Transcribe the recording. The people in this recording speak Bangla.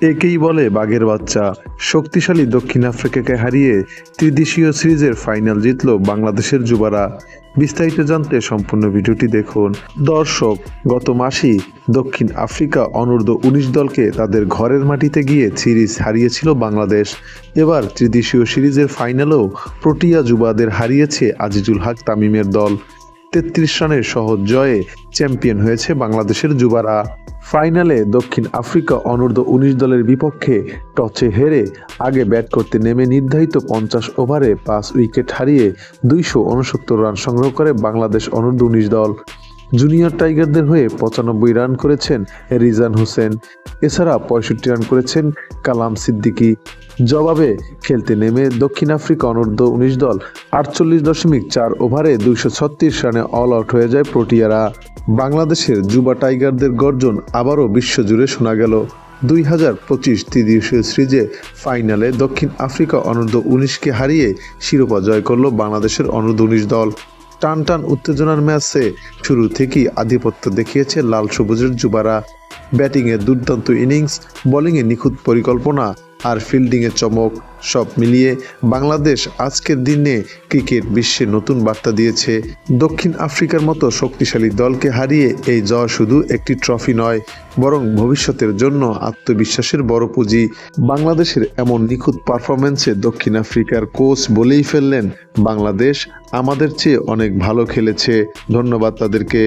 একেই বলে বাঘের বাচ্চা। শক্তিশালী দক্ষিণ আফ্রিকাকে হারিয়ে ত্রিদেশীয় সিরিজের ফাইনাল জিতল বাংলাদেশের যুবারা। বিস্তারিত জানতে সম্পূর্ণ ভিডিওটি দেখুন। দর্শক, গত মাসেই দক্ষিণ আফ্রিকা অনূর্ধ্ব-19 দলকে তাদের ঘরের মাটিতে গিয়ে সিরিজ হারিয়েছিল বাংলাদেশ। এবার ত্রিদেশীয় সিরিজের ফাইনালেও প্রোটিয়া যুবাদের হারিয়েছে আজিজুল হক তামিমের দল। 33 রানের সহজ জয়ে চ্যাম্পিয়ন হয়েছে বাংলাদেশের যুবারা। ফাইনালে দক্ষিণ আফ্রিকা অনূর্ধ্ব-19 দলের বিপক্ষে টসে হেরে আগে ব্যাট করতে নেমে নির্ধারিত 50 ওভারে 5 উইকেট হারিয়ে 269 রান সংগ্রহ করে বাংলাদেশ অনূর্ধ্ব-19 দল। জুনিয়র টাইগারদের হয়ে 95 রান করেছেন রিজান হোসেন। এছাড়া 65 রান করেছেন কালাম সিদ্দিকী। জবাবে খেলতে নেমে দক্ষিণ আফ্রিকা অনূর্ধ্ব-19 দল 48.4 ওভারে 236 রানে অল আউট হয়ে যায় প্রোটিয়ারা। বাংলাদেশের যুবা টাইগারদের গর্জন আবারও বিশ্বজুড়ে শোনা গেল। 2025 ত্রিদেশীয় সিরিজে ফাইনালে দক্ষিণ আফ্রিকা অনূর্ধ্ব-19কে হারিয়ে শিরোপা জয় করল বাংলাদেশের অনূর্ধ্ব-19 দল। টান উত্তেজনার ম্যাচে শুরু থেকেই আধিপত্য দেখিয়েছে লাল সবুজের যুবারা। ব্যাটিংয়ে দুর্দান্ত ইনিংস, বোলিংয়ে নিখুঁত পরিকল্পনা আর ফিল্ডিংয়ে চমক, সব মিলিয়ে বাংলাদেশ আজকের দিনে ক্রিকেট বিশ্বে নতুন বার্তা দিয়েছে। দক্ষিণ আফ্রিকার মতো শক্তিশালী দলকে হারিয়ে এই জয় শুধু একটি ট্রফি নয়, বরং ভবিষ্যতের জন্য আত্মবিশ্বাসের বড় পুঁজি। বাংলাদেশের এমন নিখুঁত পারফরম্যান্সে দক্ষিণ আফ্রিকার কোচ বলেই ফেললেন, বাংলাদেশ আমাদের চেয়ে অনেক ভালো খেলেছে, ধন্যবাদ তাদেরকে।